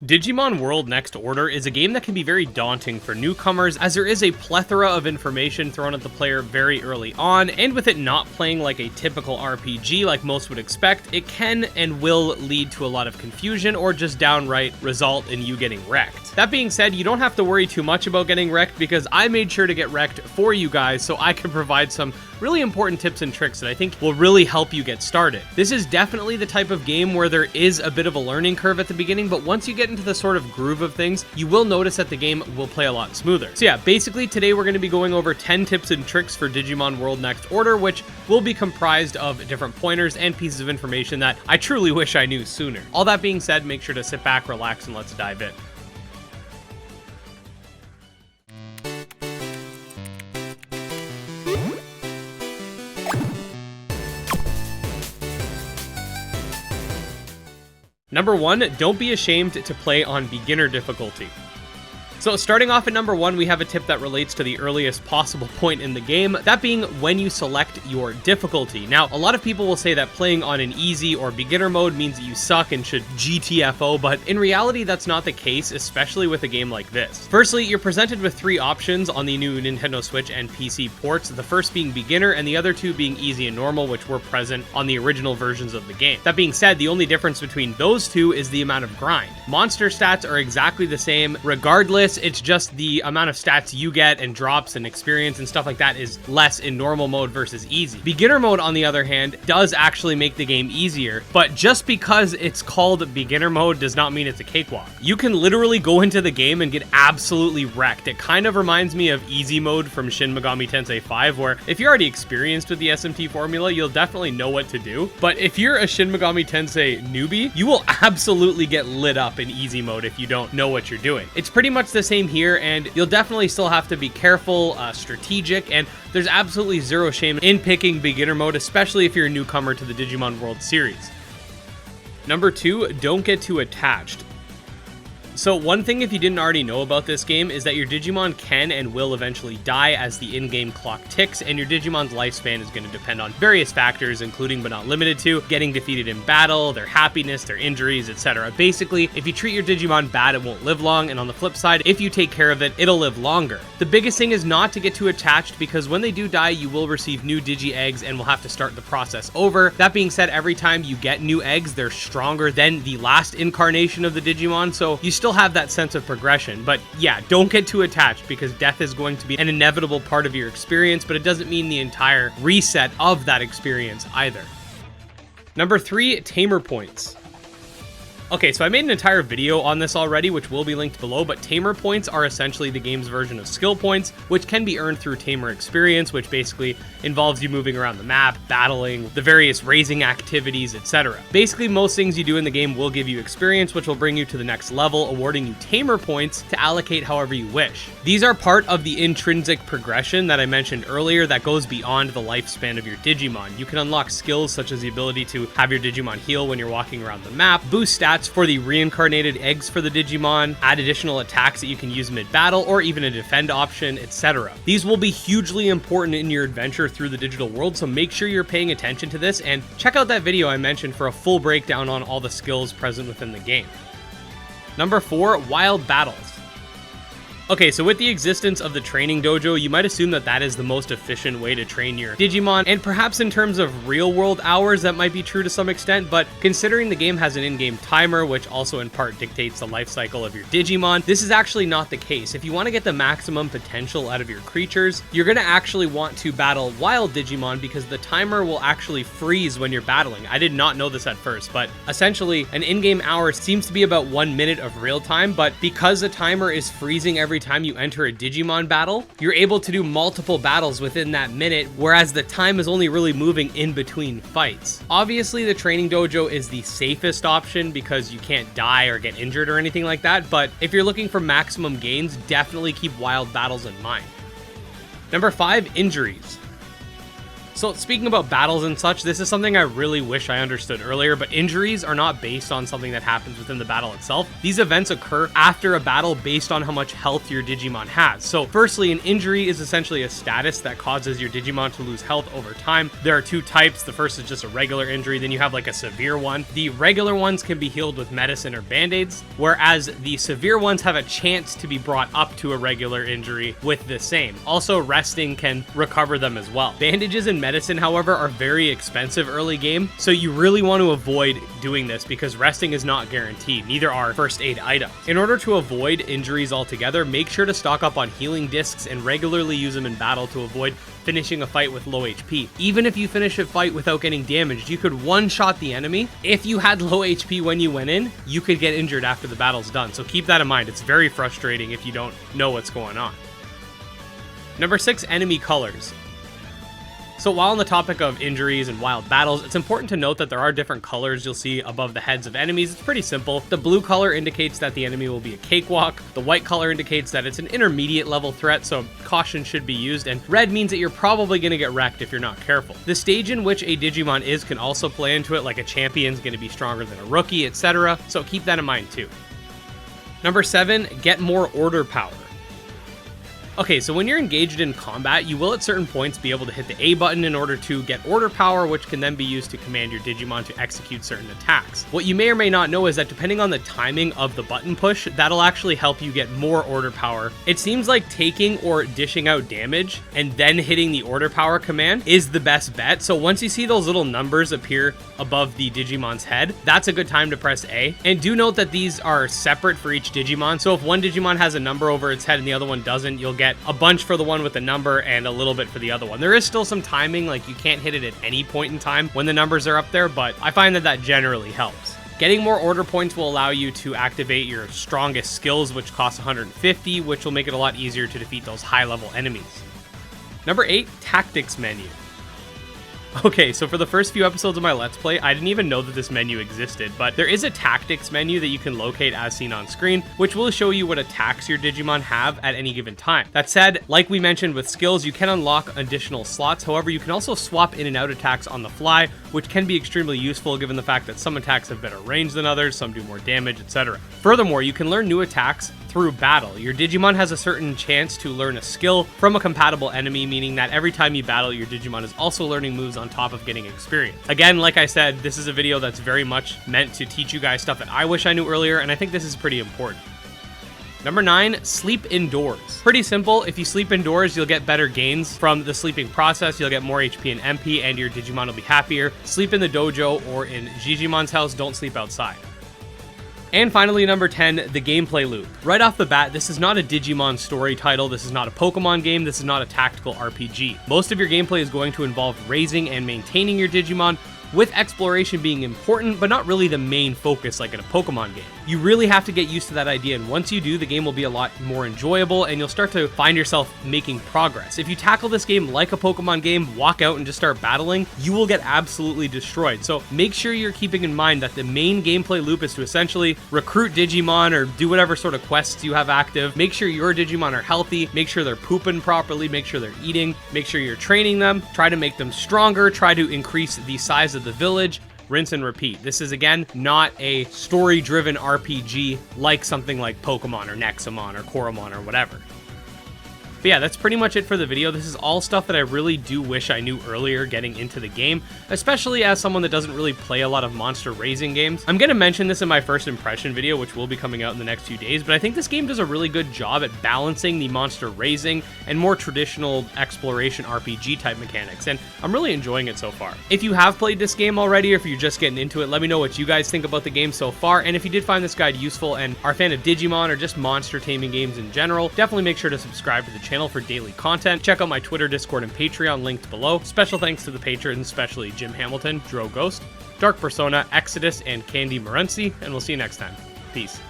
Digimon World Next Order is a game that can be very daunting for newcomers, as there is a plethora of information thrown at the player very early on, and with it not playing like a typical RPG like most would expect, it can and will lead to a lot of confusion or just downright result in you getting wrecked. That being said, you don't have to worry too much about getting wrecked because I made sure to get wrecked for you guys so I can provide some really important tips and tricks that I think will really help you get started. This is definitely the type of game where there is a bit of a learning curve at the beginning, but once you get into the sort of groove of things, you will notice that the game will play a lot smoother. So yeah, basically today we're going to be going over 10 tips and tricks for Digimon World Next Order, which will be comprised of different pointers and pieces of information that I truly wish I knew sooner. All that being said, make sure to sit back, relax, and let's dive in. Number 1, don't be ashamed to play on beginner difficulty. So starting off at number 1, we have a tip that relates to the earliest possible point in the game, that being when you select your difficulty. Now, a lot of people will say that playing on an easy or beginner mode means that you suck and should GTFO, but in reality, that's not the case, especially with a game like this. Firstly, you're presented with 3 options on the new Nintendo Switch and PC ports, the first being beginner and the other 2 being easy and normal, which were present on the original versions of the game. That being said, the only difference between those 2 is the amount of grind. Monster stats are exactly the same regardless. It's just the amount of stats you get and drops and experience and stuff like that is less in normal mode versus easy. Beginner mode, on the other hand, does actually make the game easier, but just because it's called beginner mode does not mean it's a cakewalk. You can literally go into the game and get absolutely wrecked. It kind of reminds me of easy mode from Shin Megami Tensei 5, where if you're already experienced with the SMT formula, you'll definitely know what to do. But if you're a Shin Megami Tensei newbie, you will absolutely get lit up in easy mode if you don't know what you're doing. It's pretty much the same here, and you'll definitely still have to be careful, strategic, and there's absolutely zero shame in picking beginner mode, especially if you're a newcomer to the Digimon World series. Number 2, don't get too attached. So one thing, if you didn't already know about this game, is that your Digimon can and will eventually die as the in-game clock ticks, and your Digimon's lifespan is going to depend on various factors, including but not limited to getting defeated in battle, their happiness, their injuries, etc. Basically, if you treat your Digimon bad, it won't live long, and on the flip side, if you take care of it, it'll live longer. The biggest thing is not to get too attached, because when they do die, you will receive new Digi eggs and will have to start the process over. That being said, every time you get new eggs, they're stronger than the last incarnation of the Digimon, so you still have that sense of progression. But yeah, don't get too attached, because death is going to be an inevitable part of your experience, but it doesn't mean the entire reset of that experience either. Number 3, Tamer points. Okay, so I made an entire video on this already, which will be linked below, but Tamer points are essentially the game's version of skill points, which can be earned through Tamer experience, which basically involves you moving around the map, battling, the various raising activities, etc. Basically, most things you do in the game will give you experience, which will bring you to the next level, awarding you Tamer points to allocate however you wish. These are part of the intrinsic progression that I mentioned earlier that goes beyond the lifespan of your Digimon. You can unlock skills such as the ability to have your Digimon heal when you're walking around the map, boost stats for the reincarnated eggs for the Digimon, add additional attacks that you can use mid-battle, or even a defend option, etc. These will be hugely important in your adventure through the digital world, so make sure you're paying attention to this, and check out that video I mentioned for a full breakdown on all the skills present within the game. Number 4, wild battles. Okay, so with the existence of the training dojo, you might assume that that is the most efficient way to train your Digimon, and perhaps in terms of real-world hours, that might be true to some extent, but considering the game has an in-game timer, which also in part dictates the life cycle of your Digimon, this is actually not the case. If you want to get the maximum potential out of your creatures, you're going to actually want to battle wild Digimon, because the timer will actually freeze when you're battling. I did not know this at first, but essentially, an in-game hour seems to be about 1 minute of real time, but because the timer is freezing every time you enter a Digimon battle, you're able to do multiple battles within that minute, whereas the time is only really moving in between fights. Obviously, the training dojo is the safest option because you can't die or get injured or anything like that, but if you're looking for maximum gains, definitely keep wild battles in mind. Number 5, injuries. So speaking about battles and such, this is something I really wish I understood earlier, but injuries are not based on something that happens within the battle itself. These events occur after a battle based on how much health your Digimon has. So firstly, an injury is essentially a status that causes your Digimon to lose health over time. There are two types. The first is just a regular injury, then you have like a severe one. The regular ones can be healed with medicine or band-aids, whereas the severe ones have a chance to be brought up to a regular injury with the same. Also, resting can recover them as well. Bandages and medicine, however, are very expensive early game, so you really want to avoid doing this because resting is not guaranteed. Neither are first aid items. In order to avoid injuries altogether, make sure to stock up on healing discs and regularly use them in battle to avoid finishing a fight with low HP. Even if you finish a fight without getting damaged, you could one-shot the enemy. If you had low HP when you went in, you could get injured after the battle's done, so keep that in mind. It's very frustrating if you don't know what's going on. Number 6, enemy colors. So while on the topic of injuries and wild battles, it's important to note that there are different colors you'll see above the heads of enemies. It's pretty simple. The blue color indicates that the enemy will be a cakewalk. The white color indicates that it's an intermediate level threat, so caution should be used. And red means that you're probably going to get wrecked if you're not careful. The stage in which a Digimon is can also play into it, like a champion's going to be stronger than a rookie, etc. So keep that in mind too. Number 7, get more order power. Okay, so when you're engaged in combat, you will at certain points be able to hit the A button in order to get order power, which can then be used to command your Digimon to execute certain attacks. What you may or may not know is that depending on the timing of the button push, that'll actually help you get more order power. It seems like taking or dishing out damage and then hitting the order power command is the best bet. So once you see those little numbers appear above the Digimon's head, that's a good time to press A. And do note that these are separate for each Digimon. So if one Digimon has a number over its head and the other one doesn't, you'll get a bunch for the one with the number and a little bit for the other one. There is still some timing, like you can't hit it at any point in time when the numbers are up there, but I find that that generally helps. Getting more order points will allow you to activate your strongest skills, which cost 150, which will make it a lot easier to defeat those high-level enemies. Number 8, Tactics menu. Okay, so for the first few episodes of my Let's Play, I didn't even know that this menu existed, but there is a tactics menu that you can locate as seen on screen, which will show you what attacks your Digimon have at any given time. That said, like we mentioned with skills, you can unlock additional slots. However, you can also swap in and out attacks on the fly, which can be extremely useful given the fact that some attacks have better range than others, some do more damage, etc. Furthermore, you can learn new attacks through battle. Your Digimon has a certain chance to learn a skill from a compatible enemy, meaning that every time you battle, your Digimon is also learning moves on top of getting experience. Again, like I said, this is a video that's very much meant to teach you guys stuff that I wish I knew earlier, and I think this is pretty important. Number 9, sleep indoors. Pretty simple. If you sleep indoors, you'll get better gains from the sleeping process. You'll get more HP and MP, and your Digimon will be happier. Sleep in the dojo or in Gigimon's house. Don't sleep outside. And finally, number 10, the gameplay loop. Right off the bat, this is not a Digimon story title, this is not a Pokemon game, this is not a tactical RPG. Most of your gameplay is going to involve raising and maintaining your Digimon, with exploration being important, but not really the main focus like in a Pokemon game. You really have to get used to that idea, and once you do, the game will be a lot more enjoyable, and you'll start to find yourself making progress. If you tackle this game like a Pokemon game, walk out and just start battling, you will get absolutely destroyed. So make sure you're keeping in mind that the main gameplay loop is to essentially recruit Digimon or do whatever sort of quests you have active. Make sure your Digimon are healthy, make sure they're pooping properly, make sure they're eating, make sure you're training them, try to make them stronger, try to increase the size of the village, rinse and repeat. This is, again, not a story-driven RPG like something like Pokemon or Nexomon or Coromon or whatever. But yeah, that's pretty much it for the video. This is all stuff that I really do wish I knew earlier getting into the game, especially as someone that doesn't really play a lot of monster raising games. I'm going to mention this in my first impression video, which will be coming out in the next few days, but I think this game does a really good job at balancing the monster raising and more traditional exploration RPG type mechanics, and I'm really enjoying it so far. If you have played this game already, or if you're just getting into it, let me know what you guys think about the game so far, and if you did find this guide useful and are a fan of Digimon or just monster taming games in general, definitely make sure to subscribe to the channel for daily content. Check out my Twitter, Discord, and Patreon linked below. Special thanks to the patrons, especially Jim Hamilton, Dro Ghost, Dark Persona, Exodus, and Candy Morency, and we'll see you next time. Peace.